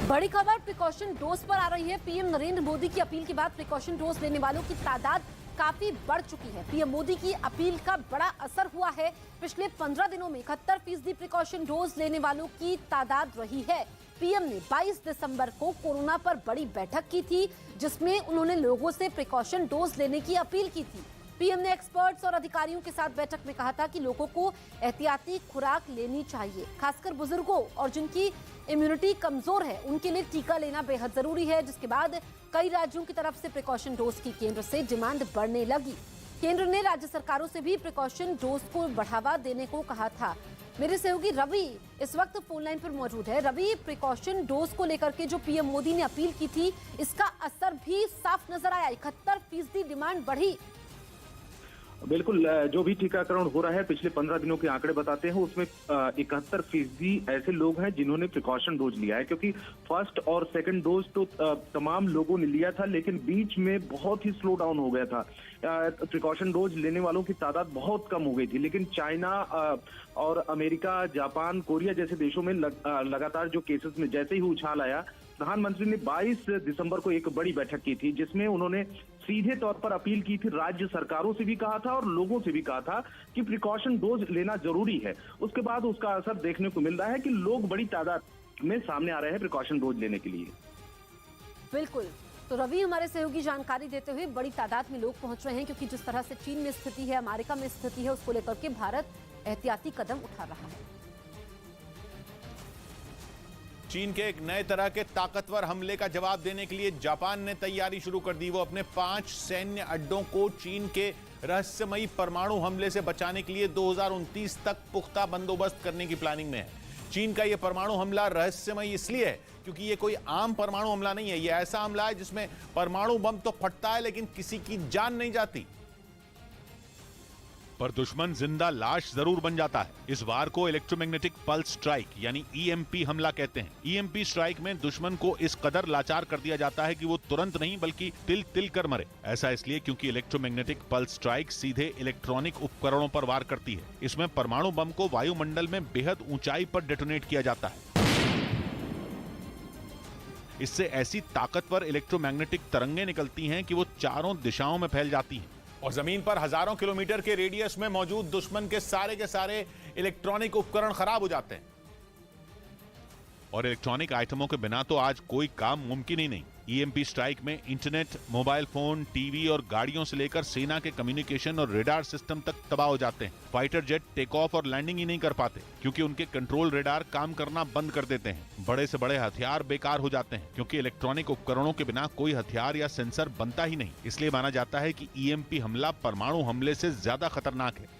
बड़ी खबर precaution dose पर आ रही है। पीएम नरेंद्र मोदी की अपील के बाद प्रिकॉशन डोज लेने वालों की तादाद काफी बढ़ चुकी है। पीएम मोदी की अपील का बड़ा असर हुआ है। पिछले 15 दिनों में 71% प्रिकॉशन डोज लेने वालों की तादाद रही है। पीएम ने 22 दिसंबर को कोरोना पर बड़ी बैठक की थी, जिसमें उन्होंने लोगों से प्रिकॉशन डोज लेने की अपील की थी। पीएम ने एक्सपर्ट्स और अधिकारियों के साथ बैठक में कहा था कि लोगों को एहतियाती खुराक लेनी चाहिए, खासकर बुजुर्गों और जिनकी इम्यूनिटी कमजोर है उनके लिए टीका लेना बेहद जरूरी है। जिसके बाद कई राज्यों की तरफ से प्रिकॉशन डोज की केंद्र से डिमांड बढ़ने लगी। केंद्र ने राज्य सरकारों से भी प्रिकॉशन डोज को बढ़ावा देने को कहा था। मेरे सहयोगी रवि इस वक्त फोन लाइन पर मौजूद है। रवि, प्रिकॉशन डोज को लेकर के जो पीएम मोदी ने अपील की थी, इसका असर भी साफ नजर आया। 71% डिमांड बढ़ी। बिल्कुल, जो भी टीकाकरण हो रहा है पिछले 15 दिनों के आंकड़े बताते हैं, उसमें 71% ऐसे लोग हैं जिन्होंने प्रिकॉशन डोज लिया है। क्योंकि फर्स्ट और सेकंड डोज तो तमाम लोगों ने लिया था, लेकिन बीच में बहुत ही स्लो डाउन हो गया था। प्रिकॉशन डोज लेने वालों की तादाद बहुत कम हो गई थी। लेकिन चाइना और अमेरिका, जापान, कोरिया जैसे देशों में लगातार जो केसेस में जैसे ही उछाल आया, प्रधानमंत्री ने 22 दिसंबर को एक बड़ी बैठक की थी, जिसमें उन्होंने सीधे तौर पर अपील की थी। राज्य सरकारों से भी कहा था और लोगों से भी कहा था कि प्रिकॉशन डोज लेना जरूरी है। उसके बाद उसका असर देखने को मिल रहा है कि लोग बड़ी तादाद में सामने आ रहे हैं प्रिकॉशन डोज लेने के लिए। बिल्कुल, तो रवि हमारे सहयोगी जानकारी देते हुए, बड़ी तादाद में लोग पहुंच रहे हैं क्योंकि जिस तरह से चीन में स्थिति है, अमेरिका में स्थिति है, उसको लेकर के भारत एहतियाती कदम उठा रहा है। चीन के एक नए तरह के ताकतवर हमले का जवाब देने के लिए जापान ने तैयारी शुरू कर दी। वो अपने 5 सैन्य अड्डों को चीन के रहस्यमयी परमाणु हमले से बचाने के लिए 2029 तक पुख्ता बंदोबस्त करने की प्लानिंग में है। चीन का यह परमाणु हमला रहस्यमयी इसलिए है क्योंकि यह कोई आम परमाणु हमला नहीं है। यह ऐसा हमला है जिसमें परमाणु बम तो फटता है, लेकिन किसी की जान नहीं जाती, पर दुश्मन जिंदा लाश जरूर बन जाता है। इस वार को इलेक्ट्रोमैग्नेटिक पल्स स्ट्राइक यानी ईएमपी हमला कहते हैं। ईएमपी स्ट्राइक में दुश्मन को इस कदर लाचार कर दिया जाता है कि वो तुरंत नहीं बल्कि तिल तिल कर मरे। ऐसा इसलिए क्योंकि इलेक्ट्रोमैग्नेटिक पल्स स्ट्राइक सीधे इलेक्ट्रॉनिक उपकरणों पर वार करती है। इसमें परमाणु बम को वायुमंडल में बेहद ऊंचाई पर डेटोनेट किया जाता है। इससे ऐसी ताकतवर इलेक्ट्रोमैग्नेटिक तरंगें निकलती हैं कि वो चारों दिशाओं में फैल जाती हैं और जमीन पर हजारों किलोमीटर के रेडियस में मौजूद दुश्मन के सारे इलेक्ट्रॉनिक उपकरण खराब हो जाते हैं। और इलेक्ट्रॉनिक आइटमों के बिना तो आज कोई काम मुमकिन ही नहीं। ईएमपी स्ट्राइक में इंटरनेट, मोबाइल फोन, टीवी और गाड़ियों से लेकर सेना के कम्युनिकेशन और रेडार सिस्टम तक तबाह हो जाते हैं। फाइटर जेट टेक ऑफ और लैंडिंग ही नहीं कर पाते क्योंकि उनके कंट्रोल रेडार काम करना बंद कर देते हैं। बड़े से बड़े हथियार बेकार हो जाते हैं क्योंकि इलेक्ट्रॉनिक उपकरणों के बिना कोई हथियार या सेंसर बनता ही नहीं। इसलिए माना जाता है कि ईएमपी हमला परमाणु हमले से ज्यादा खतरनाक है।